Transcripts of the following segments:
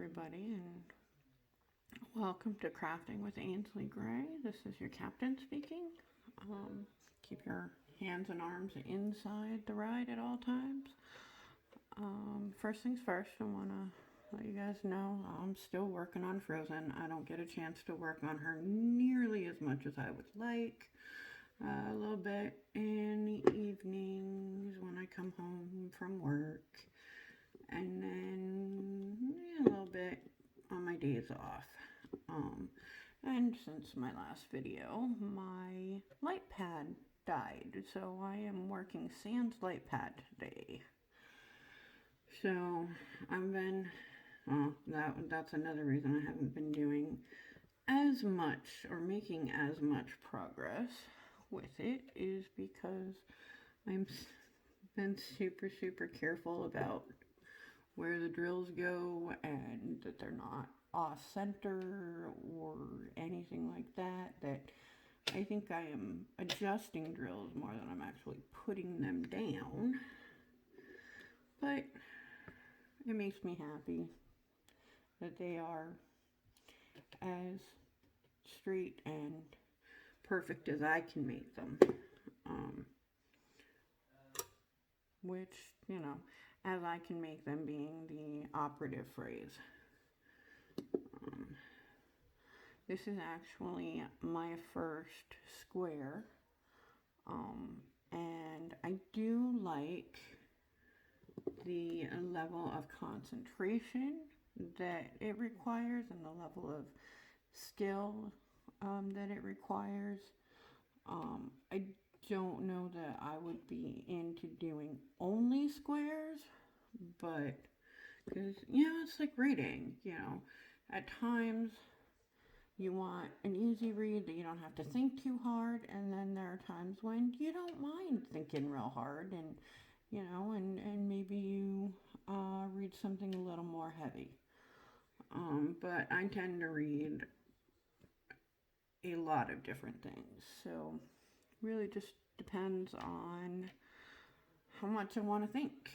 everybody, and welcome to Crafting with Ainsley Gray. This is your captain speaking. Keep your hands and arms inside the ride at all times. First things first, I want to let you guys know I'm still working on Frozen. I don't get a chance to work on her nearly as much as I would like. A little bit in the evenings when I come home from work, and then a little bit on my days off. And since my last video, my light pad died, so I am working sans light pad today. So I've been, that's another reason I haven't been doing as much or making as much progress with it, is because I've been super careful about where the drills go and that they're not off center or anything like that. That I think I am adjusting drills more than I'm actually putting them down. But it makes me happy that they are as straight and perfect as I can make them. Which, as I can make them being the operative phrase. This is actually my first square, and I do like the level of concentration that it requires and the level of skill that it requires. I don't know that I would be into doing only squares, but because it's like reading. At times you want an easy read that you don't have to think too hard, and then there are times when you don't mind thinking real hard, and and maybe you read something a little more heavy. But I tend to read a lot of different things, so really just depends on how much I want to think.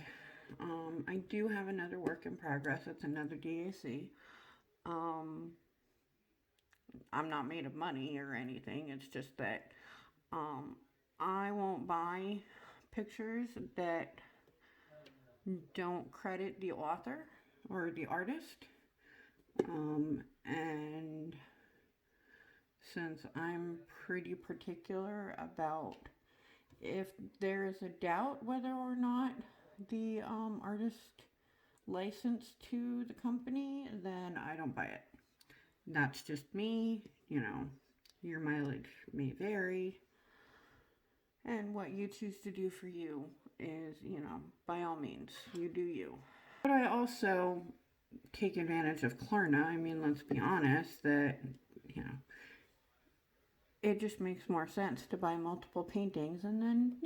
I do have another work in progress. It's another DAC. I'm not made of money or anything. It's just that I won't buy pictures that don't credit the author or the artist. And since I'm pretty particular about if there is a doubt whether or not the artist licensed to the company, then I don't buy it. That's just me. Your mileage may vary, and what you choose to do for you is, by all means, you do you. But I also take advantage of Klarna. I mean, let's be honest, that it just makes more sense to buy multiple paintings and then,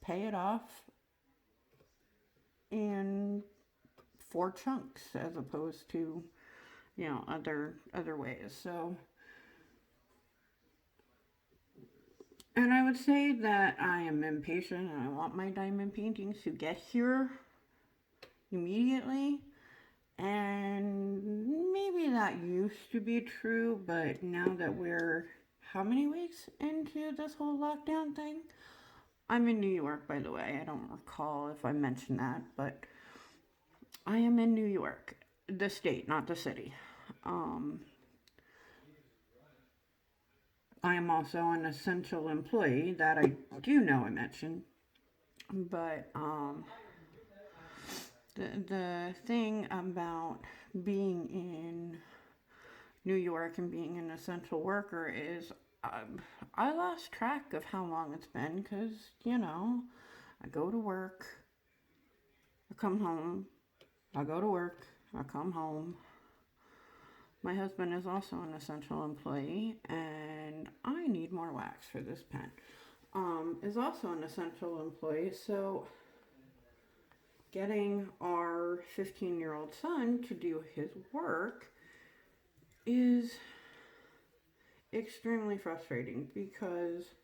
pay it off in 4 chunks as opposed to, other ways. So, and I would say that I am impatient and I want my diamond paintings to get here immediately. And maybe that used to be true, but now that we're how many weeks into this whole lockdown thing? I'm in New York, by the way. I don't recall if I mentioned that, but I am in New York, the state, not the city. I am also an essential employee, that I do know I mentioned. But the thing about being in New York and being an essential worker is I lost track of how long it's been, because, I go to work, I come home, I go to work, I come home. My husband is also an essential employee, and I need more wax for this pen. Is also an essential employee, so getting our 15-year-old son to do his work is extremely frustrating, because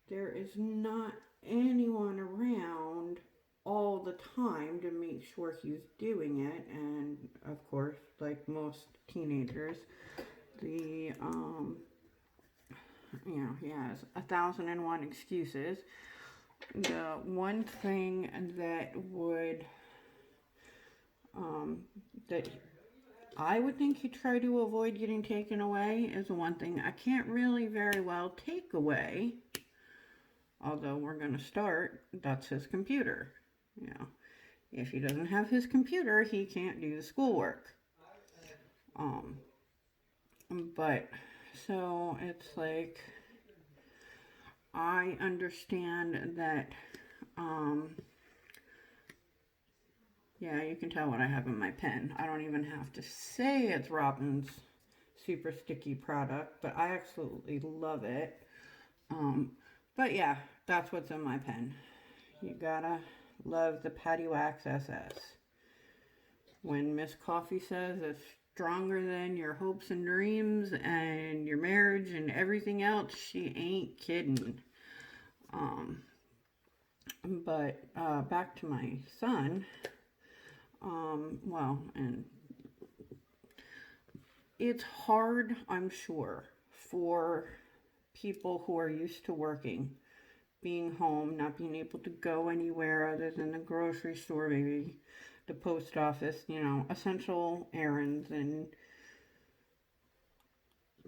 there is not anyone around all the time to make sure he's doing it. And of course, like most teenagers, the he has 1,001 excuses. The one thing that would that I would think he'd try to avoid getting taken away is the one thing I can't really very well take away, although we're going to start. That's his computer. If he doesn't have his computer, he can't do the schoolwork. But so it's like, I understand that, yeah, you can tell what I have in my pen. I don't even have to say it's Robin's super sticky product, but I absolutely love it. But yeah, that's what's in my pen. You gotta love the Patty Wax SS. When Miss Coffee says it's stronger than your hopes and dreams and your marriage and everything else, she ain't kidding. But back to my son. And it's hard, I'm sure, for people who are used to working, being home, not being able to go anywhere other than the grocery store, maybe the post office, essential errands. And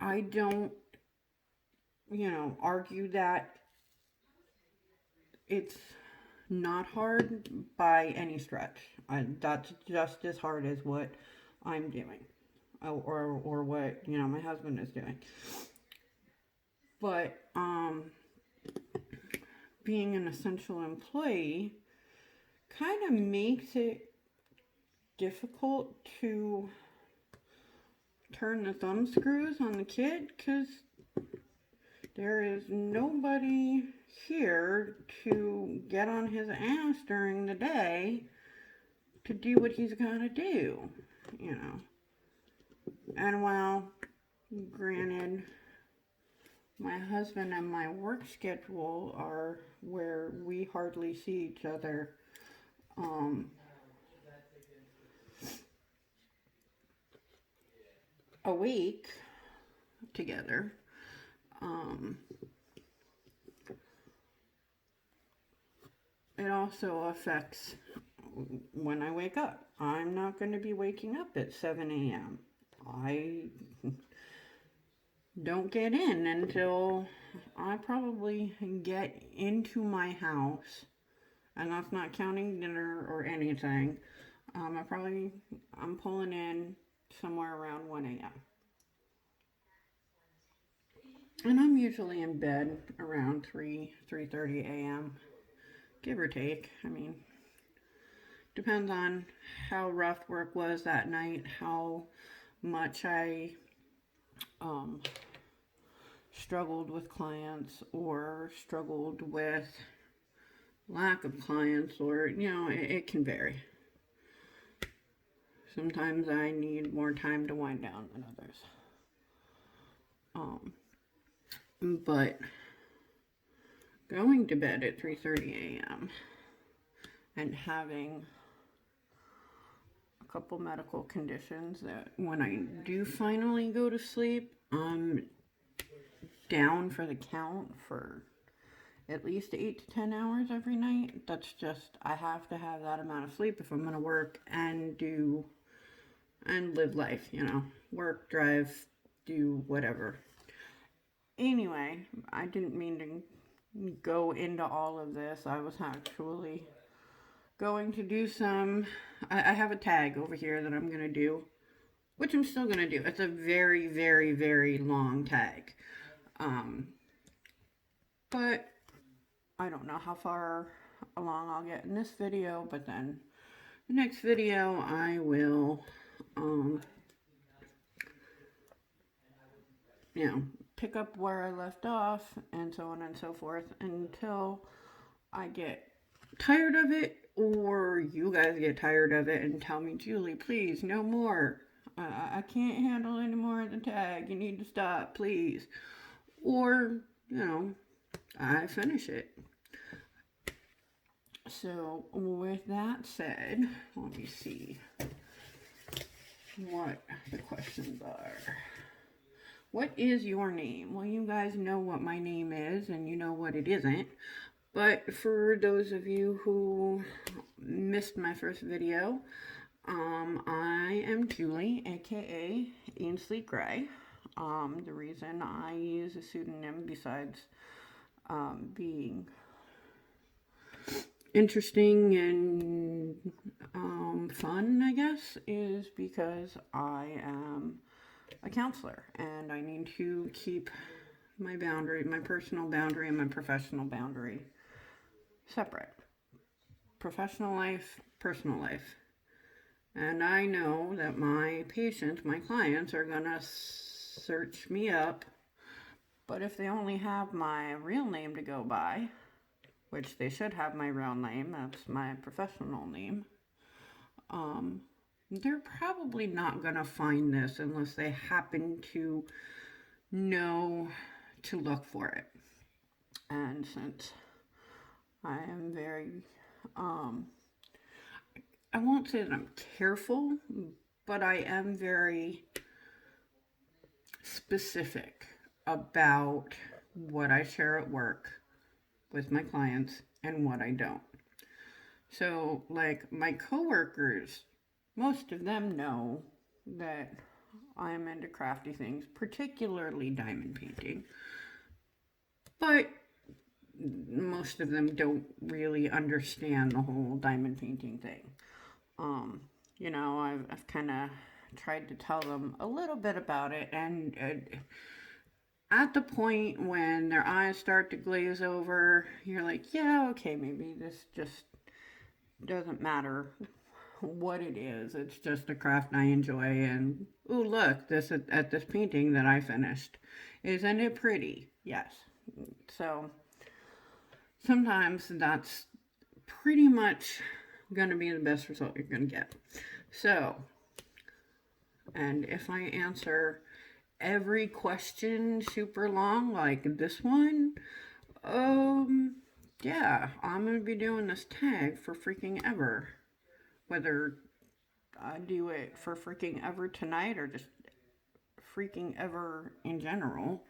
I don't, argue that it's not hard by any stretch. That's just as hard as what I'm doing, or what my husband is doing. But being an essential employee kind of makes it difficult to turn the thumb screws on the kid, because there is nobody here to get on his ass during the day to do what he's got to do, And while, granted, my husband and my work schedule are where we hardly see each other a week together, it also affects when I wake up. I'm not going to be waking up at 7 a.m. I don't get in until I probably get into my house, and that's not counting dinner or anything. I'm pulling in somewhere around 1 a.m. And I'm usually in bed around 3:30 a.m., give or take. I mean, depends on how rough work was that night, how much I struggled with clients or struggled with lack of clients, or it can vary. Sometimes I need more time to wind down than others. But going to bed at 3:30 a.m. and having a couple medical conditions that when I do finally go to sleep, I'm down for the count for at least 8 to 10 hours every night. That's just, I have to have that amount of sleep if I'm going to work and live life, work, drive, do whatever. Anyway, I didn't mean to go into all of this. I was actually going to do I have a tag over here that I'm going to do, which I'm still going to do. It's a very, very, very long tag. But I don't know how far along I'll get in this video, but then the next video I will, pick up where I left off, and so on and so forth, until I get tired of it, or you guys get tired of it and tell me, Julie, please, no more. I can't handle any more of the tag. You need to stop, please. Or, I finish it. So with that said, let me see what the questions are. What is your name? Well, you guys know what my name is and you know what it isn't. But for those of you who missed my first video, I am Julie, aka Ainsley Gray. The reason I use a pseudonym besides being interesting and fun, I guess, is because I am a counselor and I need to keep my boundary, my personal boundary and my professional boundary separate. Professional life, personal life. And I know that my patients, my clients, are going to search me up. But if they only have my real name to go by, which they should have my real name, that's my professional name, they're probably not going to find this unless they happen to know to look for it. And since I am very, I won't say that I'm careful, but I am very specific about what I share at work with my clients and what I don't. So, like my coworkers, most of them know that I'm into crafty things, particularly diamond painting. But most of them don't really understand the whole diamond painting thing. You know, I've kind of tried to tell them a little bit about it, and at the point when their eyes start to glaze over, you're like, yeah, okay, maybe this just doesn't matter what it is. It's just a craft I enjoy, and ooh, look, this at this painting that I finished. Isn't it pretty? Yes. So sometimes that's pretty much going to be the best result you're going to get. So, and if I answer every question super long like this one, yeah, I'm going to be doing this tag for freaking ever. Whether I do it for freaking ever tonight or just freaking ever in general,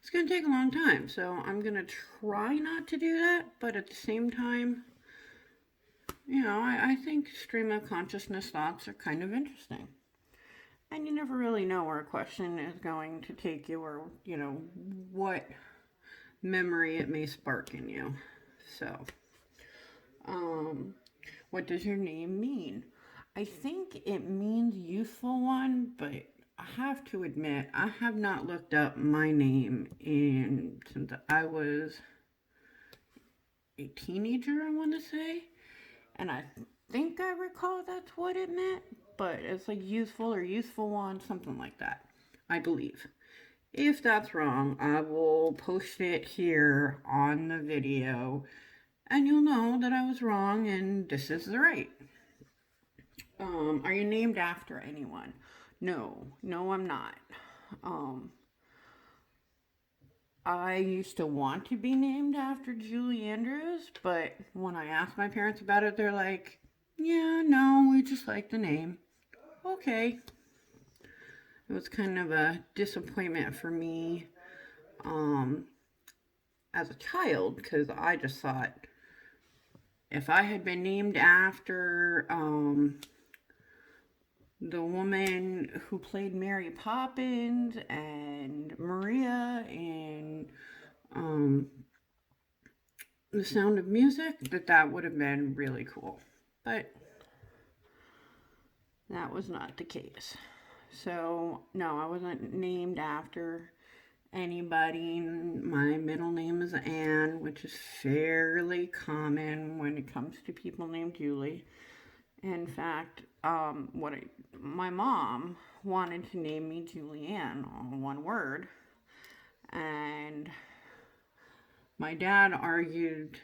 it's going to take a long time. So I'm going to try not to do that, but at the same time, you know, I think stream of consciousness thoughts are kind of interesting. And you never really know where a question is going to take you or, you know, what memory it may spark in you. So, what does your name mean? I think it means useful one, but I have to admit, I have not looked up my name since I was a teenager, I want to say. And I think I recall that's what it meant, but it's like useful or useful one, something like that, I believe. If that's wrong, I will post it here on the video, and you'll know that I was wrong and this is the right. Are you named after anyone? No, I'm not. I used to want to be named after Julie Andrews, but when I asked my parents about it, they're like, yeah, no, we just like the name. Okay. It was kind of a disappointment for me as a child, because I just thought if I had been named after the woman who played Mary Poppins and Maria in The Sound of Music, that would have been really cool. But that was not the case. So, no, I wasn't named after anybody. My middle name is Anne, which is fairly common when it comes to people named Julie. In fact, my mom wanted to name me Julianne, all one word, and my dad argued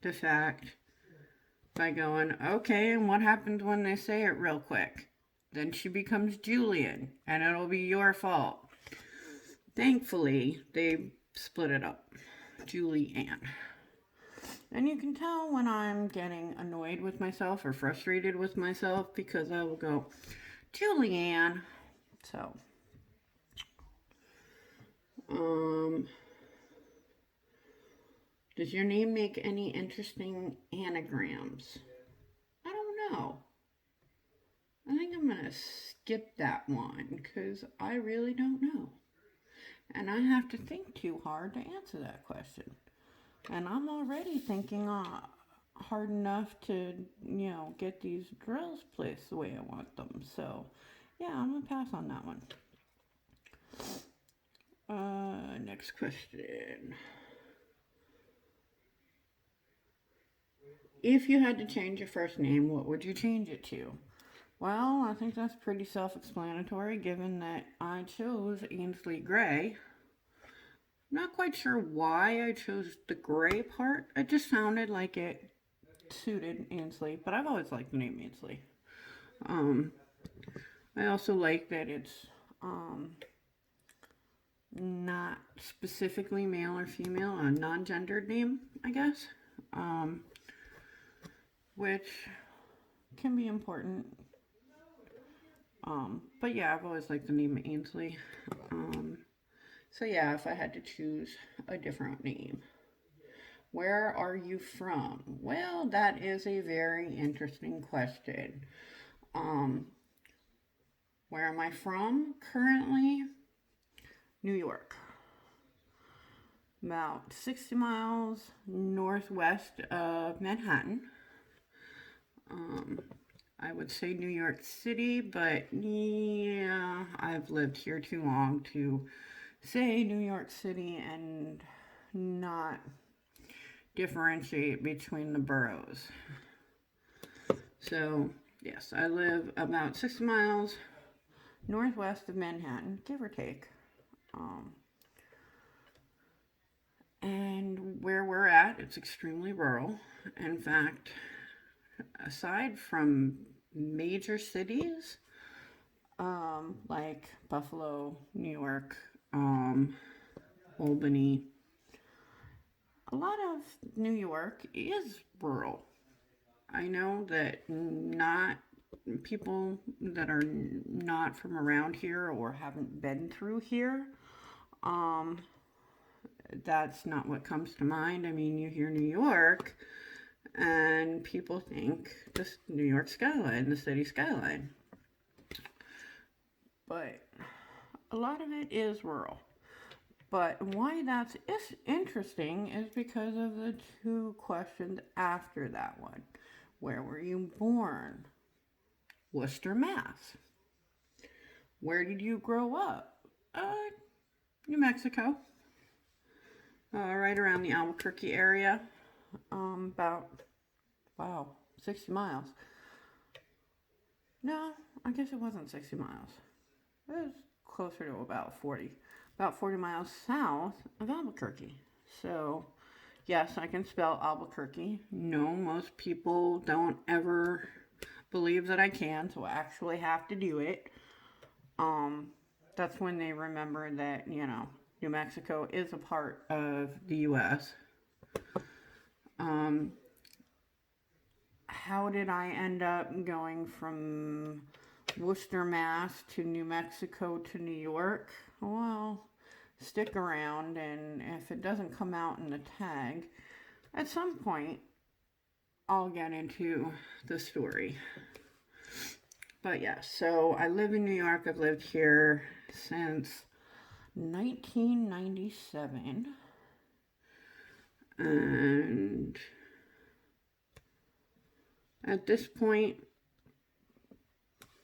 the fact by going, okay, and what happens when they say it real quick? Then she becomes Julian, and it'll be your fault. Thankfully, they split it up. Julie Ann. And you can tell when I'm getting annoyed with myself or frustrated with myself because I will go, Julianne. So, does your name make any interesting anagrams? I don't know. I think I'm going to skip that one because I really don't know. And I have to think too hard to answer that question. And I'm already thinking hard enough to, get these drills placed the way I want them. So, yeah, I'm going to pass on that one. Next question. If you had to change your first name, what would you change it to? Well, I think that's pretty self-explanatory given that I chose Ainsley Gray. I'm not quite sure why I chose the gray part. It just sounded like it suited Ainsley, but I've always liked the name Ainsley. I also like that it's not specifically male or female, a non-gendered name, I guess, which can be important. But yeah, I've always liked the name Ainsley. So yeah, if I had to choose a different name. Where are you from? Well, that is a very interesting question. Where am I from currently? New York. About 60 miles northwest of Manhattan. I would say New York City, but yeah, I've lived here too long to say New York City and not differentiate between the boroughs. So, yes, I live about 60 miles northwest of Manhattan, give or take. And where we're at, it's extremely rural. In fact, aside from major cities, like Buffalo, New York, Albany, a lot of New York is rural. I know that not people that are not from around here or haven't been through here, that's not what comes to mind. I mean, you hear New York and people think the New York skyline, the city skyline. But a lot of it is rural. But why that's interesting is because of the two questions after that one. Where were you born? Worcester, Mass. Where did you grow up? New Mexico. Right around the Albuquerque area. About 60 miles. No, I guess it wasn't 60 miles. It was closer to about 40 miles south of Albuquerque. So, yes, I can spell Albuquerque. No, most people don't ever believe that I can, so I actually have to do it. That's when they remember that, New Mexico is a part of the U.S. How did I end up going from Worcester, Mass to New Mexico to New York? Well, stick around, and if it doesn't come out in the tag, at some point I'll get into the story. But yes, so I live in New York. I've lived here since 1997. And at this point,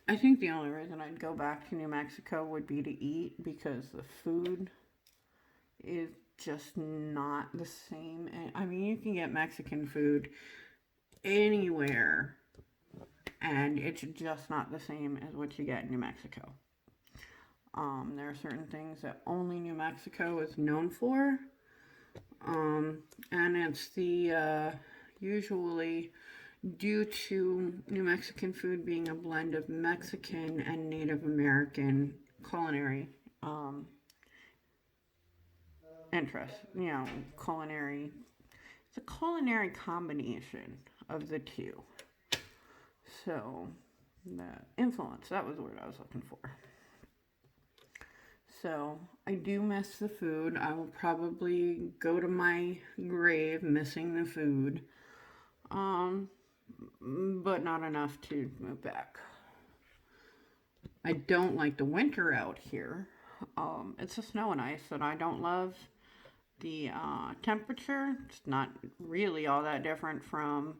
I think the only reason I'd go back to New Mexico would be to eat, because the food is just not the same. I mean, you can get Mexican food anywhere, and it's just not the same as what you get in New Mexico. There are certain things that only New Mexico is known for, and it's the usually due to New Mexican food being a blend of Mexican and Native American culinary interest, culinary it's a culinary combination of the two. So, the influence, that was the word I was looking for. So, I do miss the food. I will probably go to my grave missing the food. But not enough to move back. I don't like the winter out here. It's the snow and ice that I don't love. The temperature, it's not really all that different from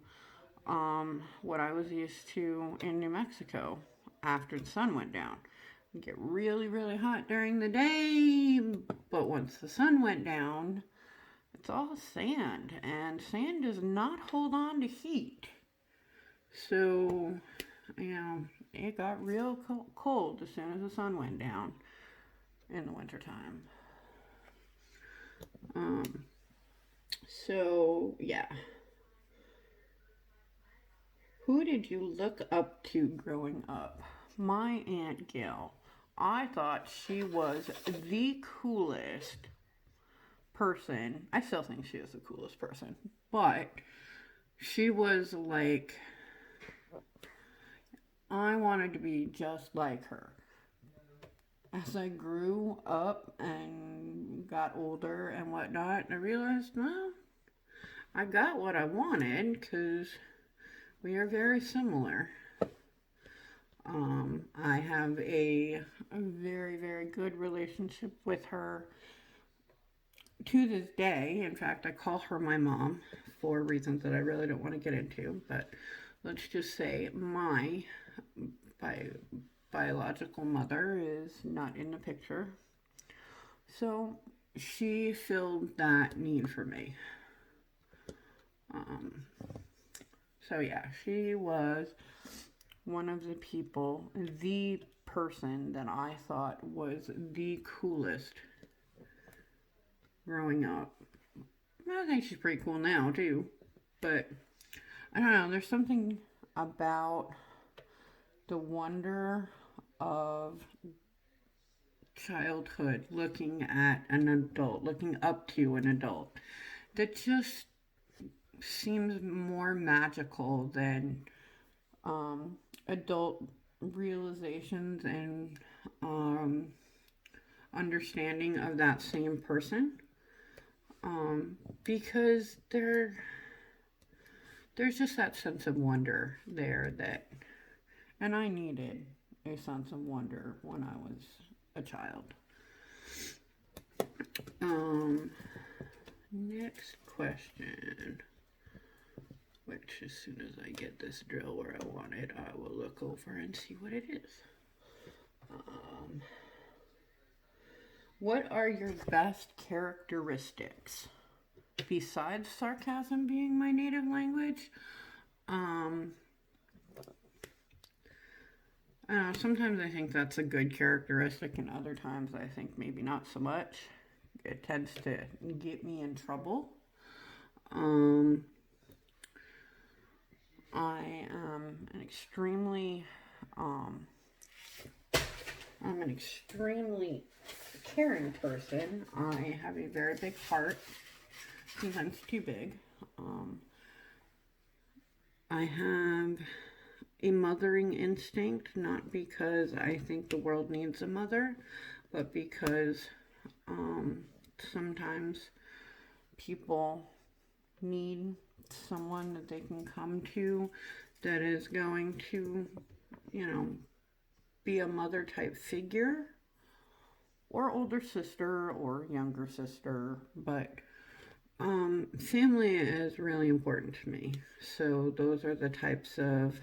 what I was used to in New Mexico after the sun went down. It get really, really hot during the day, but once the sun went down, it's all sand, and sand does not hold on to heat. So, it got real cold as soon as the sun went down in the wintertime. So, yeah. Who did you look up to growing up? My Aunt Gail. I thought she was the coolest person. I still think she is the coolest person. But she was like, I wanted to be just like her. As I grew up and got older and whatnot, I realized, well, I got what I wanted because we are very similar. I have a very, very good relationship with her to this day. In fact, I call her my mom for reasons that I really don't want to get into, but let's just say my biological mother is not in the picture. So she filled that need for me. So yeah, she was one of the people, the person that I thought was the coolest growing up. I think she's pretty cool now too, but I don't know, there's something about the wonder of childhood, looking at an adult, looking up to an adult, that just seems more magical than adult realizations and understanding of that same person, because there's just that sense of wonder there that, and I needed a sense of wonder when I was a child. Next question, which as soon as I get this drill where I want it, I will look over and see what it is. What are your best characteristics? Besides sarcasm being my native language, sometimes I think that's a good characteristic, and other times I think maybe not so much. It tends to get me in trouble. I am an extremely caring person. I have a very big heart, sometimes too big. I have a mothering instinct, not because I think the world needs a mother, but because sometimes people need someone that they can come to that is going to, be a mother type figure, or older sister or younger sister, but family is really important to me. So those are the types of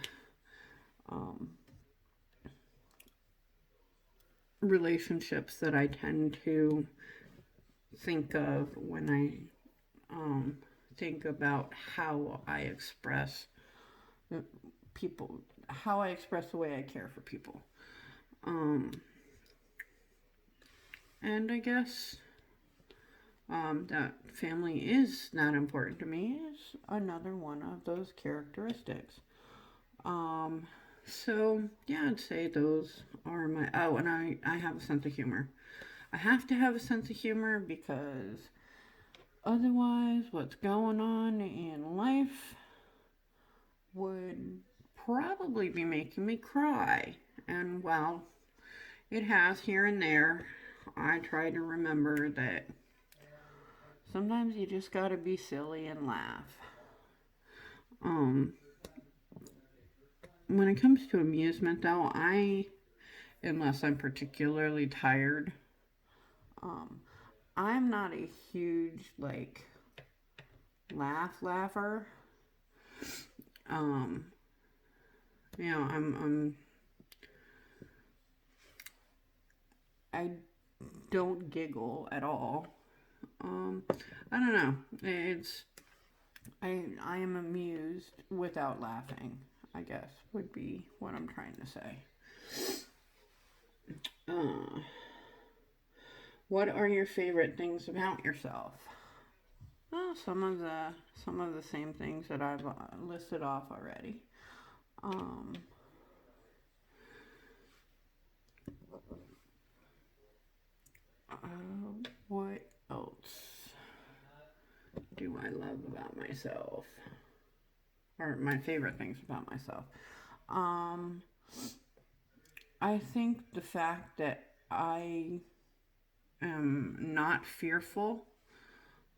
relationships that I tend to think of when I think about how I express people, how I express the way I care for people. And I guess that family is not important to me is another one of those characteristics. So yeah, I'd say those are my, and I have a sense of humor. I have to have a sense of humor because otherwise, what's going on in life would probably be making me cry. And well, it has here and there. I try to remember that sometimes you just gotta be silly and laugh. Um, when it comes to amusement, though, unless I'm particularly tired, um, I'm not a huge like laugher. Um, you know, I don't giggle at all. I don't know. I am amused without laughing, I guess, would be what I'm trying to say. Uh, what are your favorite things about yourself? Well, some of the same things that I've listed off already. Um, what else do I love about myself? Or my favorite things about myself? Um, I think the fact that I am not fearful,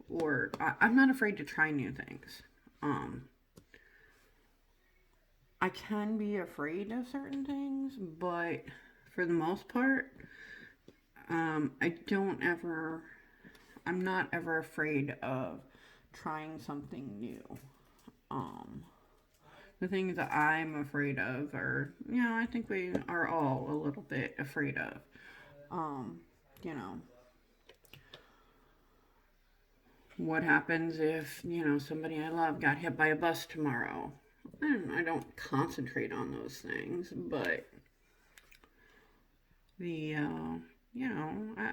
or I'm not afraid to try new things. Um, I can be afraid of certain things, but for the most part, I don't ever, I'm not ever afraid of trying something new. Um, the things that I'm afraid of are, I think we are all a little bit afraid of. Um, you know, what happens if, somebody I love got hit by a bus tomorrow? And I don't concentrate on those things, but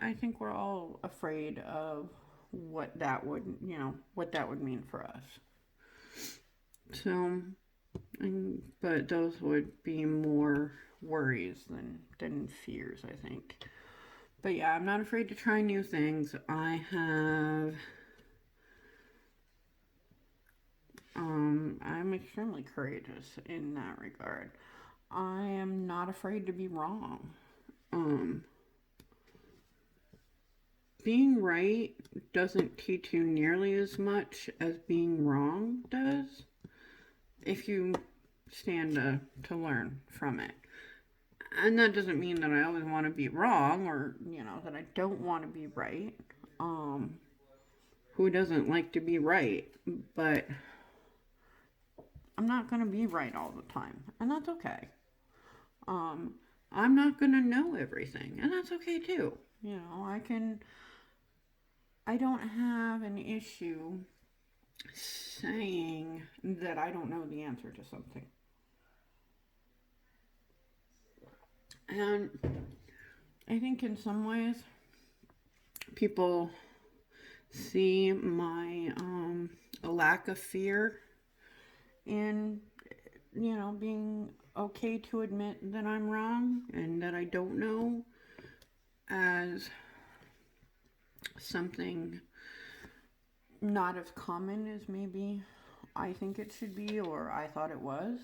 I think we're all afraid of what that would mean for us. So, but those would be more worries than fears, I think. But yeah, I'm not afraid to try new things. I'm extremely courageous in that regard. I am not afraid to be wrong. Um, being right doesn't teach you nearly as much as being wrong does if you stand to learn from it. And that doesn't mean that I always want to be wrong or, that I don't want to be right. Who doesn't like to be right? But I'm not going to be right all the time, and that's okay. Um, I'm not going to know everything, and that's okay too. I don't have an issue saying that I don't know the answer to something. And I think in some ways, people see my a lack of fear in, being okay to admit that I'm wrong and that I don't know as something not as common as maybe I think it should be or I thought it was.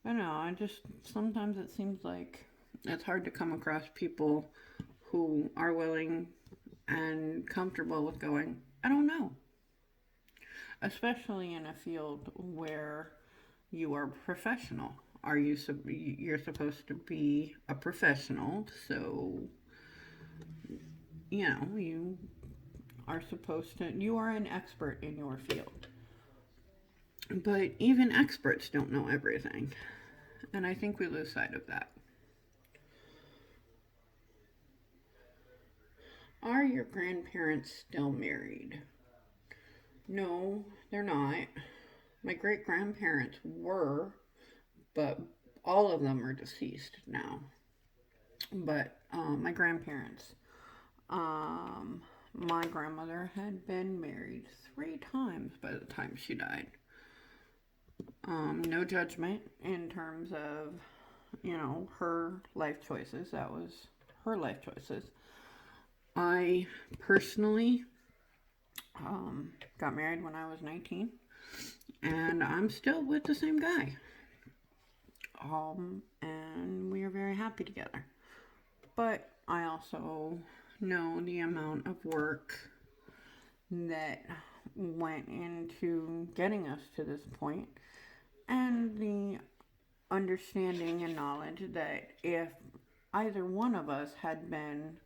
I don't know, sometimes it seems like it's hard to come across people who are willing and comfortable with going, I don't know. Especially in a field where you are professional. You're supposed to be a professional, so you you are an expert in your field. But even experts don't know everything. And I think we lose sight of that. Are your grandparents still married? No, they're not. My great grandparents were, but all of them are deceased now. But my grandparents, my grandmother had been married 3 times by the time she died. No judgment in terms of, her life choices. That was her life choices. I personally Got married when I was 19, and I'm still with the same guy. And we are very happy together. But I also know the amount of work that went into getting us to this point, and the understanding and knowledge that if either one of us had been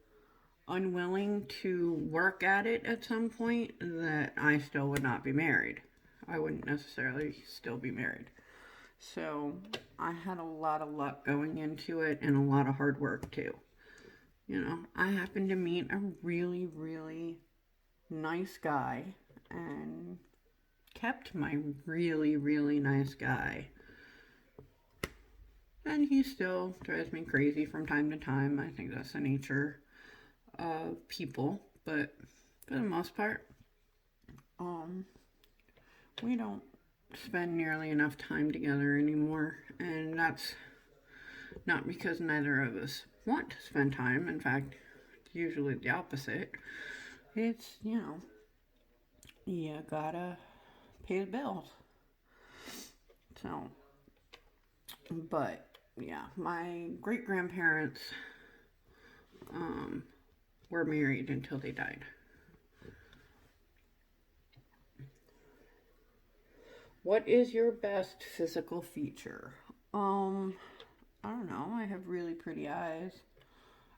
unwilling to work at it at some point, that I still would not be married. I wouldn't necessarily still be married. So I had a lot of luck going into it and a lot of hard work too. You know, I happened to meet a really, really nice guy and kept my really, really nice guy. And he still drives me crazy from time to time. I think that's the nature of people, but for the most part, we don't spend nearly enough time together anymore, and that's not because neither of us want to spend time. In fact, it's usually the opposite. It's, you gotta pay the bills. So, but yeah, my great grandparents were married until they died. What is your best physical feature? I don't know. I have really pretty eyes.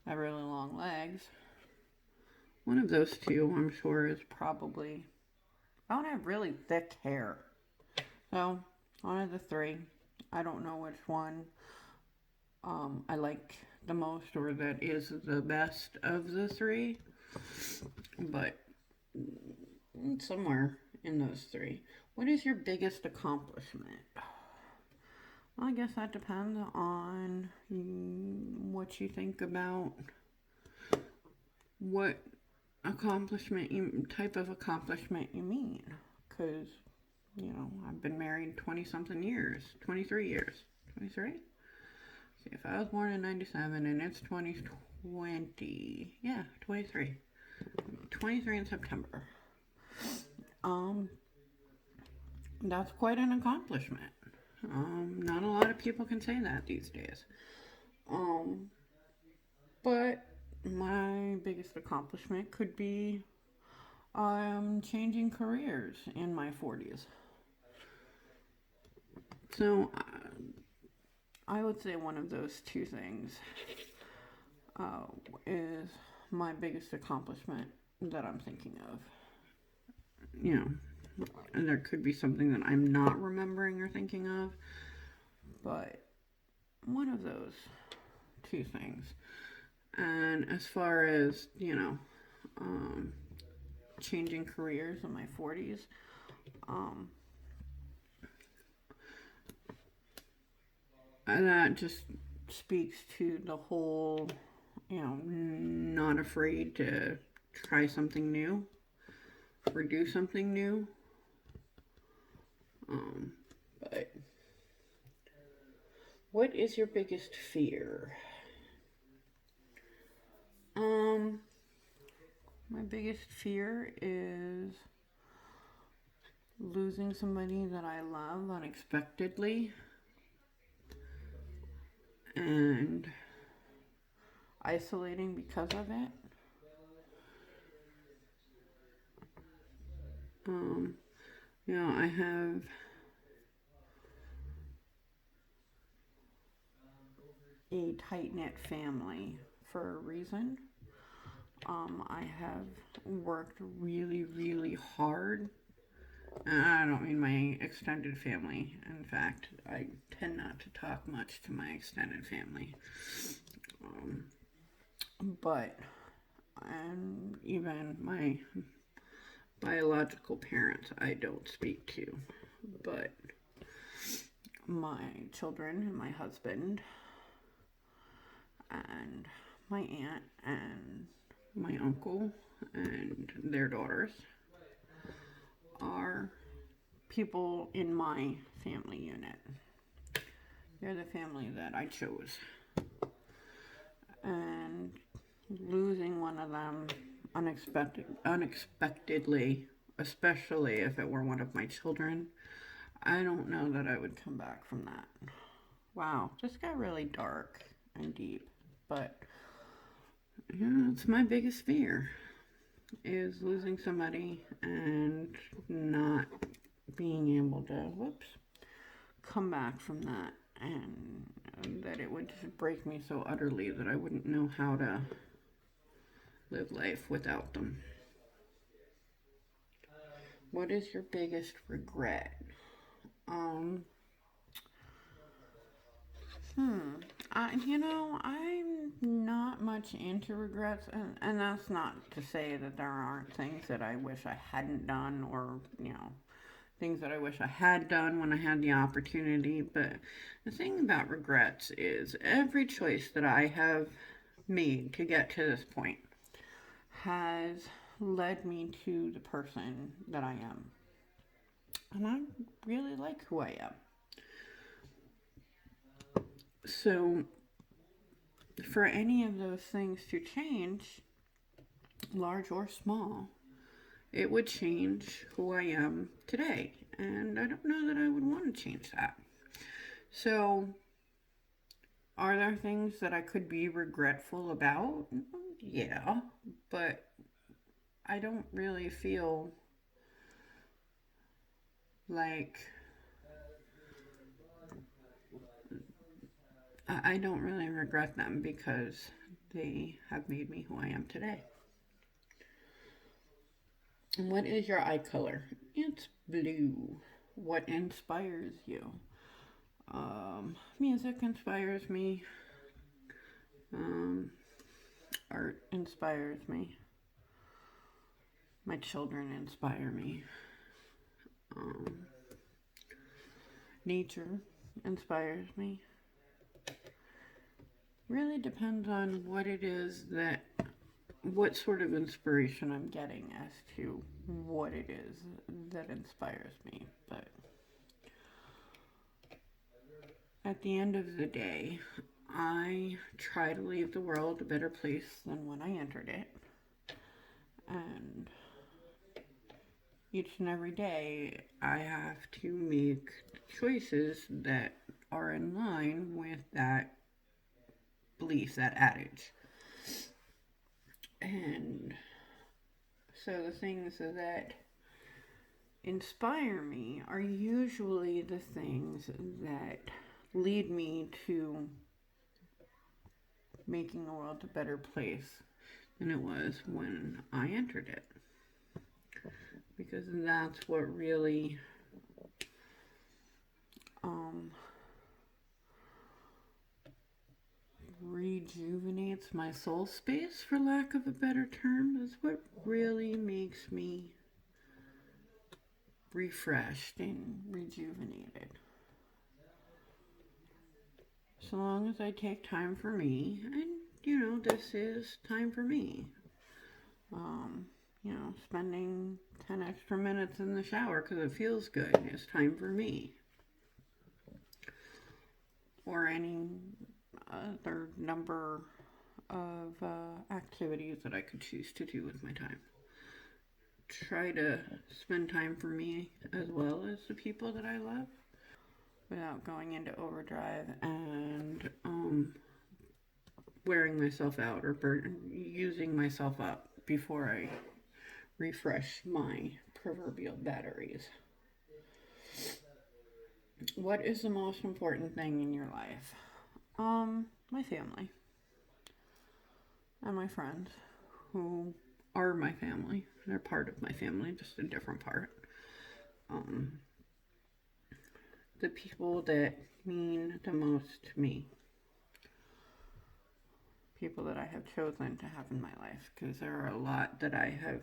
I have really long legs. One of those two, I'm sure, is probably... I don't have really thick hair. So, one of the three. I don't know which one I like the most, or that is the best of the three. But somewhere in those three. What is your biggest accomplishment? Well, I guess that depends on what you think about what type of accomplishment you mean. Because, I've been married 20-something years, 23 years. 23? See, if I was born in 97 and it's 2020, yeah, 23. 23 in September. That's quite an accomplishment. Not a lot of people can say that these days. But my biggest accomplishment could be changing careers in my 40s. So I would say one of those two things is my biggest accomplishment that I'm thinking of. And there could be something that I'm not remembering or thinking of, but one of those two things. And as far as, changing careers in my 40s, that just speaks to the whole, not afraid to try something new or do something new. But what is your biggest fear? My biggest fear is losing somebody that I love unexpectedly and isolating because of it. I have a tight-knit family for a reason. I have worked really, really hard. And I don't mean my extended family. In fact, I tend not to talk much to my extended family. And even my biological parents I don't speak to. But my children and my husband and my aunt and my uncle and their daughters are people in my family unit. They're the family that I chose. And losing one of them unexpectedly especially if it were one of my children. I don't know that I would come back from that. Wow, this got really dark and deep, but yeah, it's my biggest fear is losing somebody and not being able to, whoops, come back from that, and that it would just break me so utterly that I wouldn't know how to live life without them. What is your biggest regret? Um, I'm not much into regrets, and that's not to say that there aren't things that I wish I hadn't done, or, things that I wish I had done when I had the opportunity. But the thing about regrets is every choice that I have made to get to this point has led me to the person that I am. And I really like who I am. So, for any of those things to change, large or small, it would change who I am today. And I don't know that I would want to change that. So, are there things that I could be regretful about? Yeah, but I don't really feel like I don't really regret them because they have made me who I am today. And what is your eye color? It's blue. What inspires you? Music inspires me. Um, Art inspires me. My children inspire me. Um, Nature inspires me. Really depends on what it is what sort of inspiration I'm getting as to what it is that inspires me. But at the end of the day, I try to leave the world a better place than when I entered it. And each and every day, I have to make choices that are in line with that belief, that adage. And so the things that inspire me are usually the things that lead me to making the world a better place than it was when I entered it. Because that's what really rejuvenates my soul space, for lack of a better term, is what really makes me refreshed and rejuvenated. So long as I take time for me, and this is time for me. Spending 10 extra minutes in the shower because it feels good is time for me. Or any other number of activities that I could choose to do with my time. Try to spend time for me as well as the people that I love without going into overdrive and wearing myself out or using myself up before I refresh my proverbial batteries. What is the most important thing in your life? My family and my friends who are my family. They're part of my family, just a different part. The people that mean the most to me. People that I have chosen to have in my life, because there are a lot that I have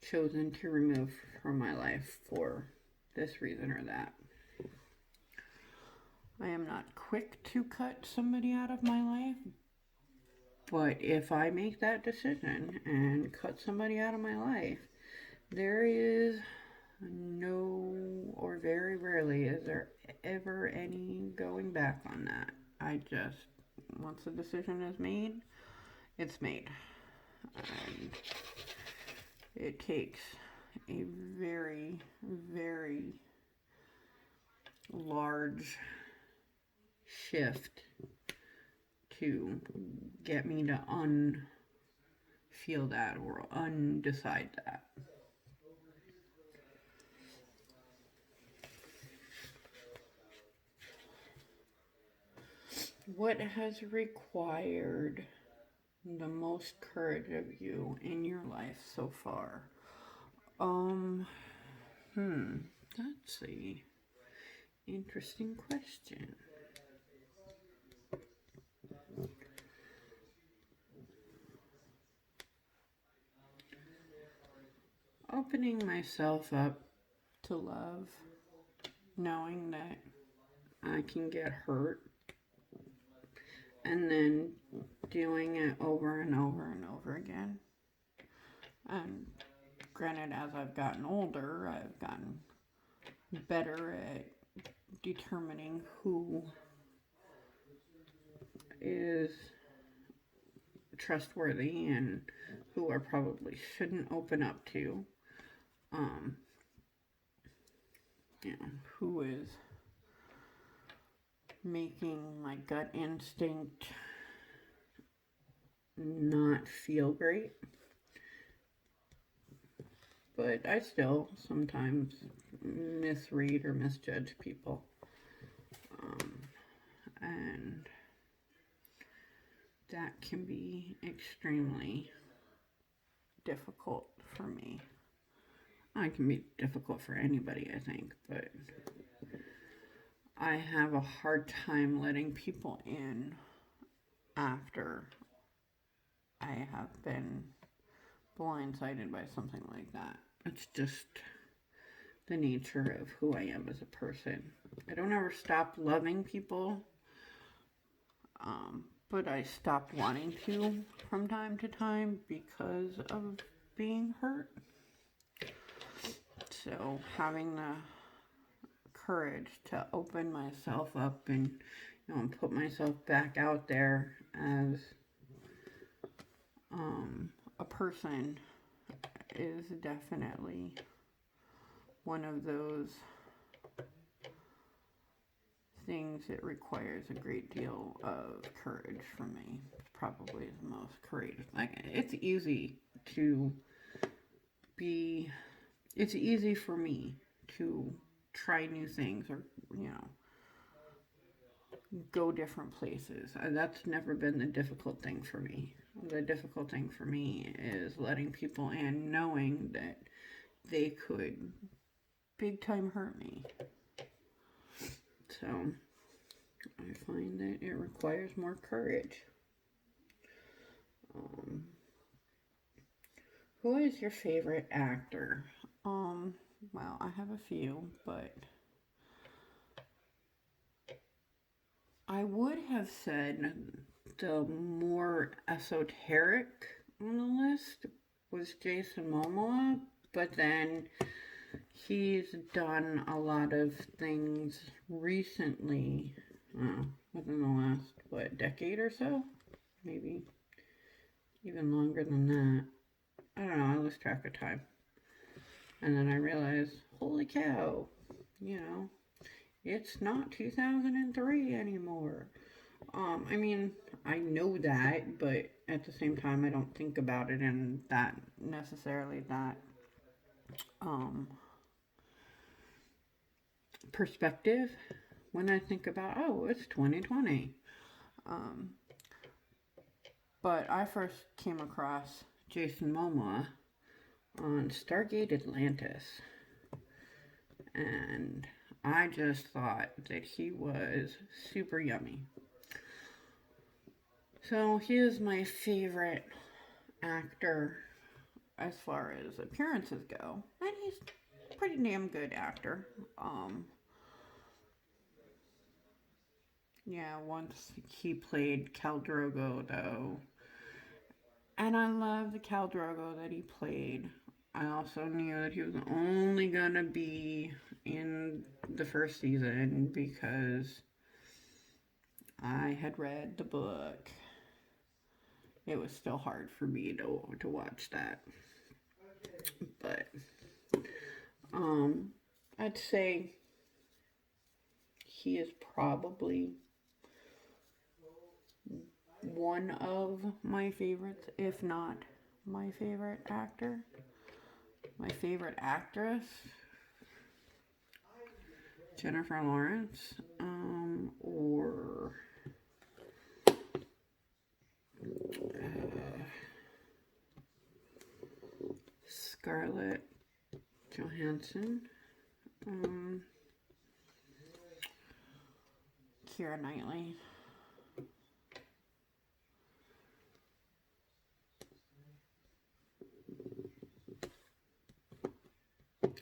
chosen to remove from my life for this reason or that. I am not quick to cut somebody out of my life, but if I make that decision and cut somebody out of my life, there is no, or very rarely is there ever any going back on that. Once the decision is made, it's made. And it takes a very, very large shift to get me to unfeel that or undecide that. What has required the most courage of you in your life so far? That's a interesting question. Opening myself up to love, knowing that I can get hurt, and then doing it over and over and over again. And granted, as I've gotten older, I've gotten better at determining who is trustworthy and who I probably shouldn't open up to. Who is making my gut instinct not feel great. But I still sometimes misread or misjudge people. And that can be extremely difficult for me. It can be difficult for anybody, I think, but I have a hard time letting people in after I have been blindsided by something like that. It's just the nature of who I am as a person. I don't ever stop loving people, but I stop wanting to from time to time because of being hurt. So having the courage to open myself up and put myself back out there as a person is definitely one of those things that requires a great deal of courage from me. It's probably the most courageous. It's easy for me to try new things or, go different places. That's never been the difficult thing for me. The difficult thing for me is letting people in, knowing that they could big time hurt me. So I find that it requires more courage. Who is your favorite actor? Well, I have a few, but I would have said the more esoteric on the list was Jason Momoa, but then he's done a lot of things recently, within the last, decade or so? Maybe even longer than that. I don't know, I lose track of time. And then I realized, holy cow, it's not 2003 anymore. I know that, but at the same time, I don't think about it in that perspective when I think about, it's 2020. But I first came across Jason Momoa on Stargate Atlantis, and I just thought that he was super yummy. So he is my favorite actor as far as appearances go, and he's a pretty damn good actor. Once he played Khal Drogo, though, and I love the Khal Drogo that he played. I also knew that he was only gonna be in the first season because I had read the book. It was still hard for me to watch that. But I'd say he is probably one of my favorites, if not my favorite actor. My favorite actress, Jennifer Lawrence, or Scarlett Johansson, Keira Knightley.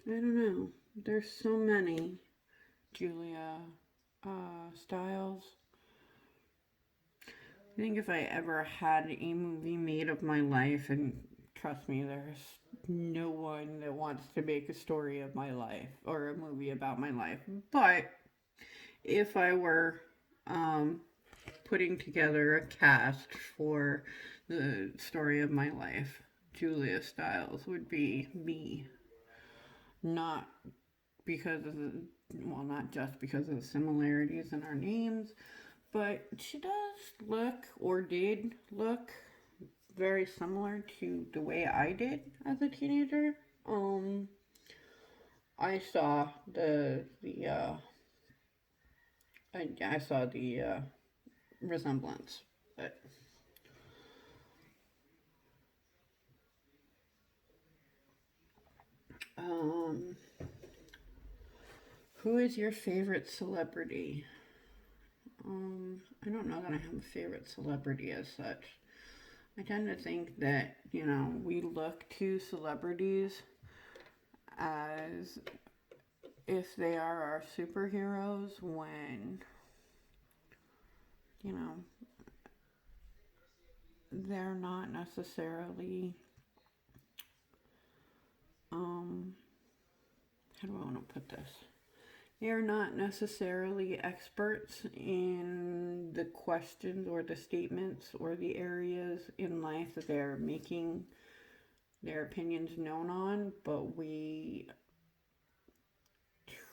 I don't know. There's so many. Julia Stiles. I think if I ever had a movie made of my life, and trust me, there's no one that wants to make a story of my life or a movie about my life. But if I were putting together a cast for the story of my life, Julia Stiles would be me. Not because of the, well, not just because of the similarities in our names, but she does look, or did look, very similar to the way I did as a teenager. I saw I saw the resemblance, but um, who is your favorite celebrity? I don't know that I have a favorite celebrity as such. I tend to think that, we look to celebrities as if they are our superheroes when, you know, they're not necessarily, how do I want to put this? They're not necessarily experts in the questions or the statements or the areas in life that they're making their opinions known on, but we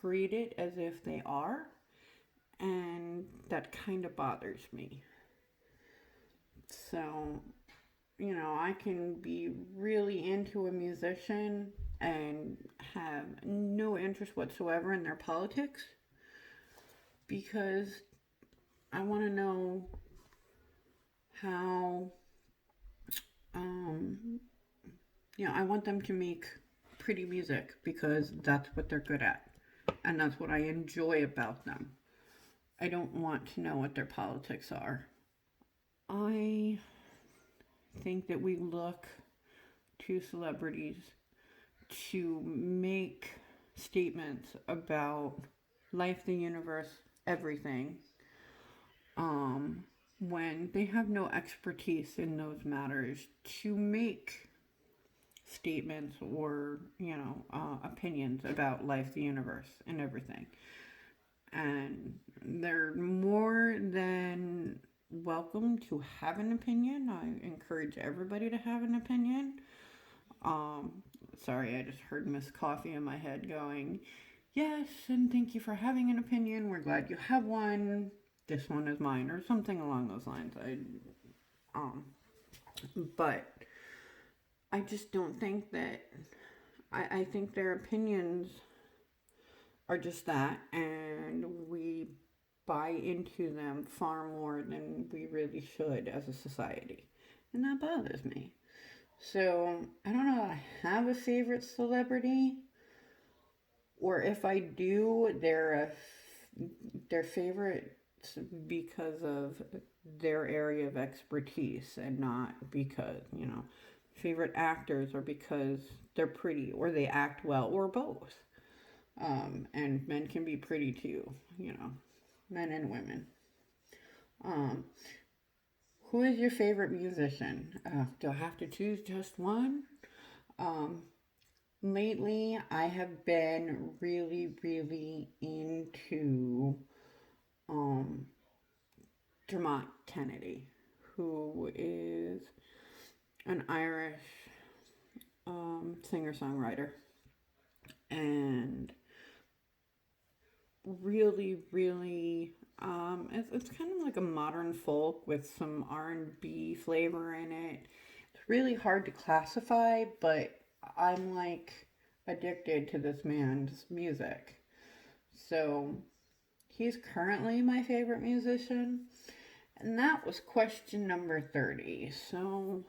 treat it as if they are, and that kind of bothers me. So, I can be really into a musician and have no interest whatsoever in their politics because I want to know how, I want them to make pretty music because that's what they're good at and that's what I enjoy about them. I don't want to know what their politics are. I think that we look to celebrities to make statements about life, the universe, everything, when they have no expertise in those matters to make statements or, opinions about life, the universe, and everything. And they're more than welcome to have an opinion. I encourage everybody to have an opinion. Sorry, I just heard Miss Coffee in my head going, yes, and thank you for having an opinion. We're glad you have one. This one is mine, or something along those lines. But I just don't think that. I think their opinions are just that, and we buy into them far more than we really should as a society, and that bothers me. So I don't know if I have a favorite celebrity, or if I do, they're favorites because of their area of expertise, and not because favorite actors are because they're pretty or they act well or both. And men can be pretty too, men and women. Um, who is your favorite musician? Do I have to choose just one? Um, Lately, I have been really, really into Dermot Kennedy, who is an Irish singer songwriter. and really, really, it's kind of like a modern folk with some R&B flavor in it. It's really hard to classify, but I'm like addicted to this man's music. So he's currently my favorite musician. And that was question number 30. So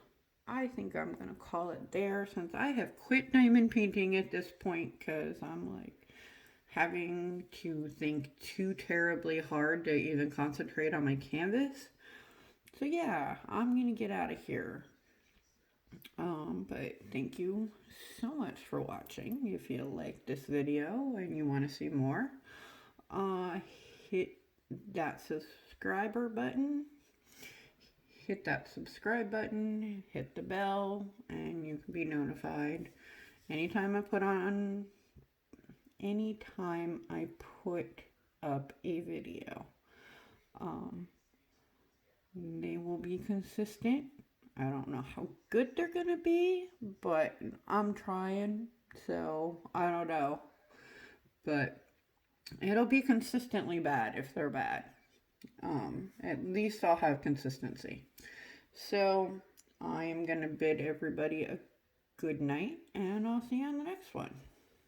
I think I'm going to call it there since I have quit diamond painting at this point because I'm like having to think too terribly hard to even concentrate on my canvas. So yeah, I'm going to get out of here. But thank you so much for watching. If you like this video and you want to see more, hit that subscriber button. Hit that subscribe button, hit the bell, and you can be notified anytime I put up a video. They will be consistent. I don't know how good they're gonna be, but I'm trying, so I don't know. But it'll be consistently bad if they're bad. At least I'll have consistency. So I am gonna bid everybody a good night, and I'll see you on the next one.